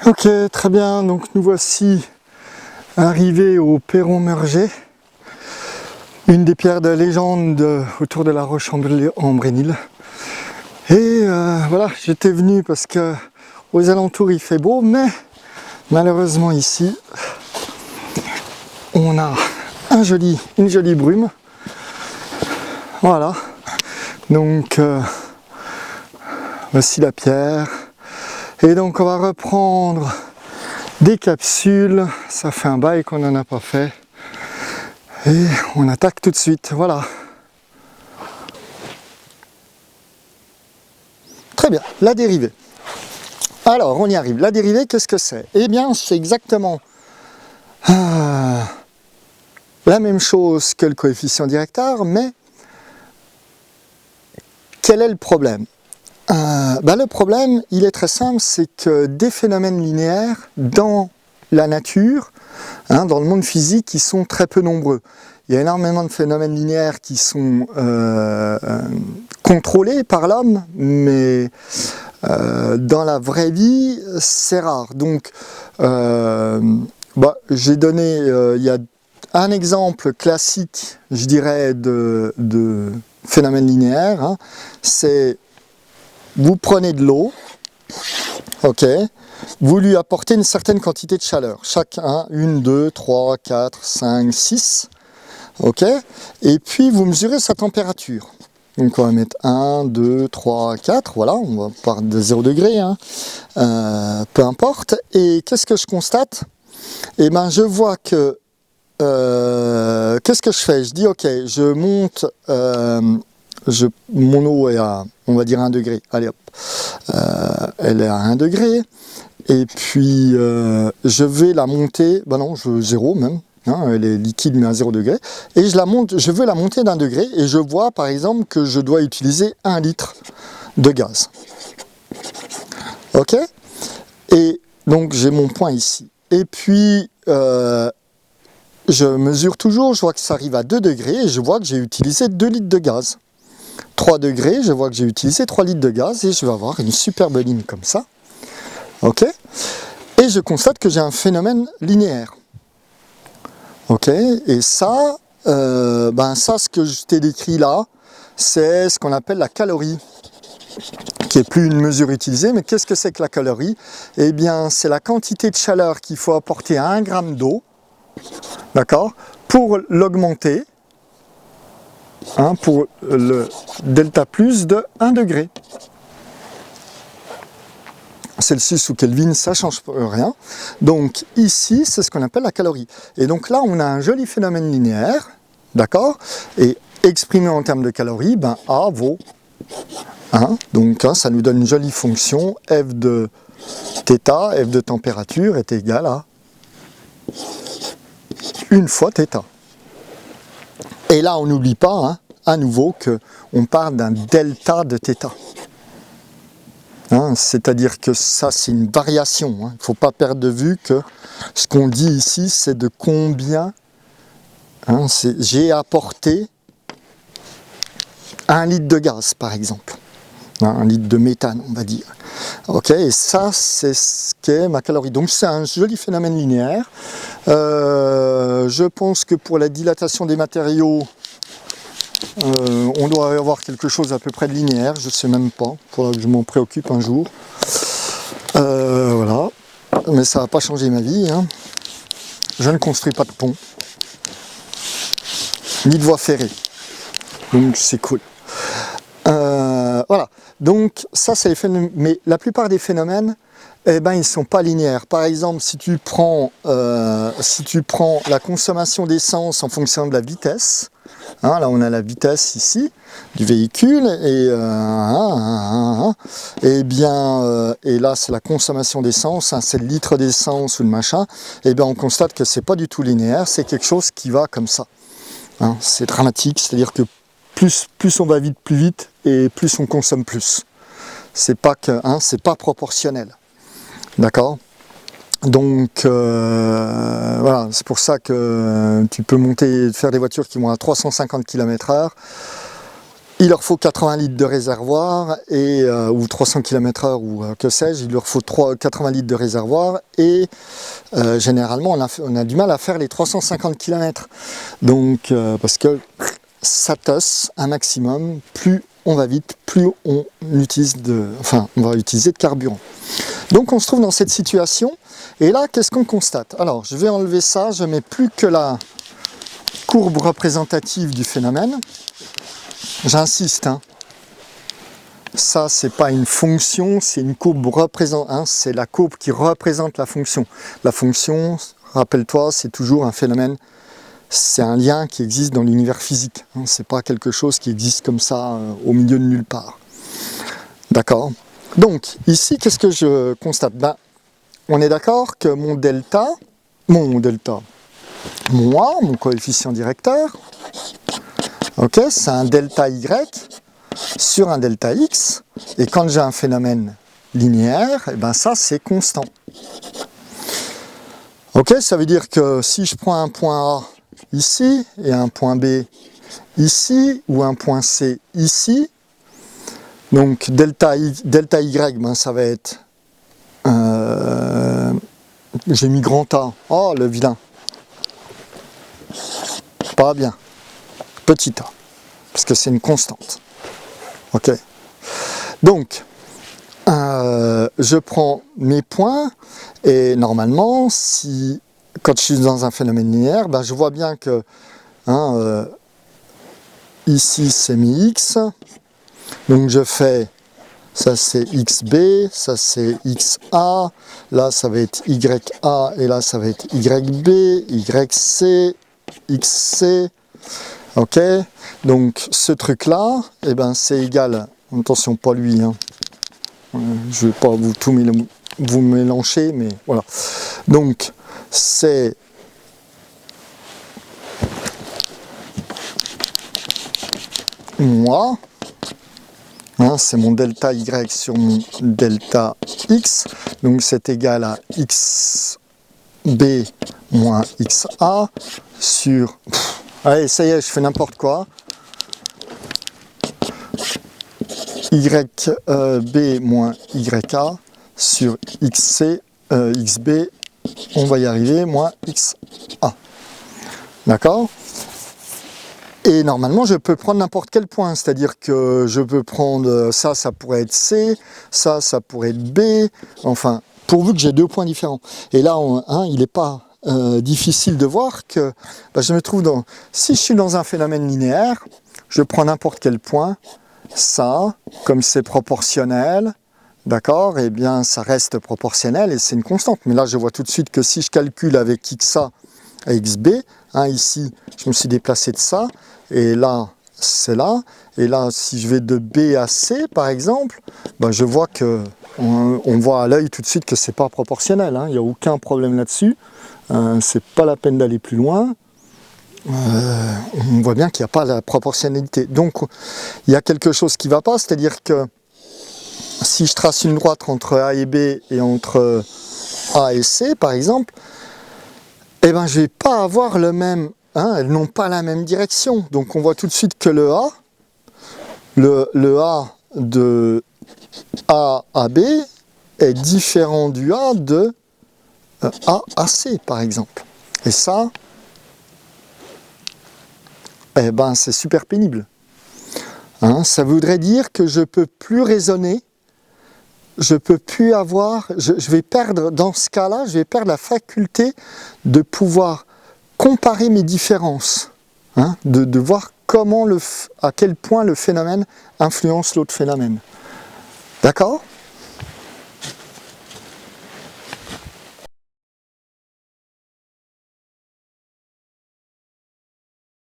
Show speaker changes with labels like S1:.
S1: Ok, très bien, donc nous voici arrivés au Perron Murger, une des pierres de légende autour de la Roche-en-Brénil. Et voilà, j'étais venu parce que aux alentours il fait beau, mais malheureusement ici, on a une jolie brume. Voilà, donc voici la pierre. Et donc on va reprendre des capsules, ça fait un bail qu'on n'en a pas fait. Et on attaque tout de suite, voilà. Très bien, la dérivée. Alors, on y arrive. La dérivée, qu'est-ce que c'est? Eh bien, c'est exactement la même chose que le coefficient directeur, mais quel est le problème? Le problème, il est très simple, c'est que des phénomènes linéaires dans la nature, dans le monde physique, ils sont très peu nombreux. Il y a énormément de phénomènes linéaires qui sont contrôlés par l'homme, mais dans la vraie vie, c'est rare. Donc, j'ai donné, il y a un exemple classique, je dirais, de phénomène linéaire, c'est vous prenez de l'eau, ok, vous lui apportez une certaine quantité de chaleur, chaque 1, 2, 3, 4, 5, 6, ok, et puis vous mesurez sa température. Donc on va mettre 1, 2, 3, 4, voilà, on va partir de 0 degré, peu importe. Et qu'est-ce que je constate? Eh bien je vois que, qu'est-ce que je fais? Je dis ok, je monte, mon eau est à, on va dire 1 degré, allez hop, elle est à 1 degré, et puis je vais la monter, non, 0 même, elle est liquide mais à 0 degré, et je veux la monter d'1 degré, et je vois par exemple que je dois utiliser 1 litre de gaz. Ok? Et donc j'ai mon point ici. Et puis je mesure toujours, je vois que ça arrive à 2 degrés, et je vois que j'ai utilisé 2 litres de gaz. 3 degrés, je vois que j'ai utilisé 3 litres de gaz, et je vais avoir une superbe ligne comme ça. Ok? Et je constate que j'ai un phénomène linéaire. Ok, et ça, ce que je t'ai décrit là, c'est ce qu'on appelle la calorie, qui n'est plus une mesure utilisée, mais qu'est-ce que c'est que la calorie? Eh bien, c'est la quantité de chaleur qu'il faut apporter à 1 gramme d'eau, d'accord, pour l'augmenter, pour le delta plus de 1 degré. Celsius ou Kelvin, ça ne change rien. Donc ici, c'est ce qu'on appelle la calorie. Et donc là, on a un joli phénomène linéaire, d'accord? Et exprimé en termes de calories, A vaut 1. Donc ça nous donne une jolie fonction, f de θ, f de température est égal à 1 fois θ. Et là, on n'oublie pas, à nouveau, qu'on parle d'un delta de θ. C'est-à-dire que ça, c'est une variation. Il ne faut pas perdre de vue que ce qu'on dit ici, c'est de combien j'ai apporté 1 litre de gaz, par exemple. 1 litre de méthane, on va dire. Ok, et ça, c'est ce qu'est ma calorie. Donc, c'est un joli phénomène linéaire. Je pense que pour la dilatation des matériaux, on doit avoir quelque chose à peu près de linéaire, je ne sais même pas, il faudra que je m'en préoccupe un jour. Voilà, mais ça ne va pas changer ma vie. Je ne construis pas de pont, ni de voie ferrée, donc c'est cool. Voilà, donc ça c'est les phénomènes, mais la plupart des phénomènes, ils ne sont pas linéaires. Par exemple, si tu prends la consommation d'essence en fonction de la vitesse, là on a la vitesse ici du véhicule, et là c'est la consommation d'essence, c'est le litre d'essence ou le machin, et bien on constate que c'est pas du tout linéaire, c'est quelque chose qui va comme ça. C'est dramatique, c'est-à-dire que plus on va vite, plus vite, et plus on consomme plus. C'est pas proportionnel. D'accord? Donc voilà, c'est pour ça que tu peux faire des voitures qui vont à 350 km/h. il leur faut 80 litres de réservoir, et, ou 300 km/h, ou que sais-je, il leur faut 80 litres de réservoir, et généralement on a du mal à faire les 350 km. Donc, parce que ça tosse un maximum, plus on va vite, plus on utilise on va utiliser de carburant. Donc on se trouve dans cette situation, et là qu'est-ce qu'on constate? Alors je vais enlever ça, je mets plus que la courbe représentative du phénomène. J'insiste, hein. Ça c'est pas une fonction, c'est une courbe représentative, c'est la courbe qui représente la fonction. La fonction, rappelle-toi, c'est toujours un phénomène, c'est un lien qui existe dans l'univers physique, hein. C'est pas quelque chose qui existe comme ça au milieu de nulle part. D'accord? Donc ici, qu'est-ce que je constate? Ben, on est d'accord que mon delta, mon A, mon coefficient directeur, ok, c'est un delta Y sur un delta X, et quand j'ai un phénomène linéaire, et ben ça c'est constant. Ok, ça veut dire que si je prends un point A ici, et un point B ici, ou un point C ici, donc delta Y, ben ça va être, j'ai mis grand A, oh le vilain, pas bien, petit a, parce que c'est une constante. Ok. Donc, je prends mes points, et normalement, quand je suis dans un phénomène linéaire, ben, je vois bien que ici c'est mes x, donc je fais, ça c'est xb, ça c'est xa, là ça va être ya, et là ça va être yb, yc, xc. Ok, donc ce truc là, eh ben, c'est égal, attention pas lui, hein. Je ne vais pas vous mélanger, mais voilà. Donc c'est moi, hein, c'est mon delta y sur mon delta x, donc c'est égal à xb moins xa sur... Allez, ça y est, je fais n'importe quoi. YB moins YA sur XC, XB, on va y arriver, moins XA. D'accord? Et normalement, je peux prendre n'importe quel point, c'est-à-dire que je peux prendre ça, ça pourrait être C, ça pourrait être B, enfin, pourvu que j'ai deux points différents. Et là, il n'est pas difficile de voir que je me trouve dans... Si je suis dans un phénomène linéaire, je prends n'importe quel point, ça, comme c'est proportionnel, d'accord, eh bien ça reste proportionnel et c'est une constante. Mais là, je vois tout de suite que si je calcule avec XA et XB, hein, ici, je me suis déplacé de ça, et là, c'est là, et là, si je vais de B à C, par exemple, je vois que on voit à l'œil tout de suite que c'est pas proportionnel, hein, il n'y a aucun problème là-dessus, c'est pas la peine d'aller plus loin. On voit bien qu'il n'y a pas la proportionnalité. Donc il y a quelque chose qui ne va pas, c'est-à-dire que si je trace une droite entre A et B et entre A et C par exemple, eh ben, je ne vais pas avoir le même, hein, elles n'ont pas la même direction. Donc on voit tout de suite que le A de A à B est différent du A de A à C par exemple. Et ça, eh ben, c'est super pénible. Hein, ça voudrait dire que je ne peux plus raisonner, je peux plus avoir, je vais perdre, dans ce cas-là, je vais perdre la faculté de pouvoir comparer mes différences, hein, de voir à quel point le phénomène influence l'autre phénomène. D'accord ?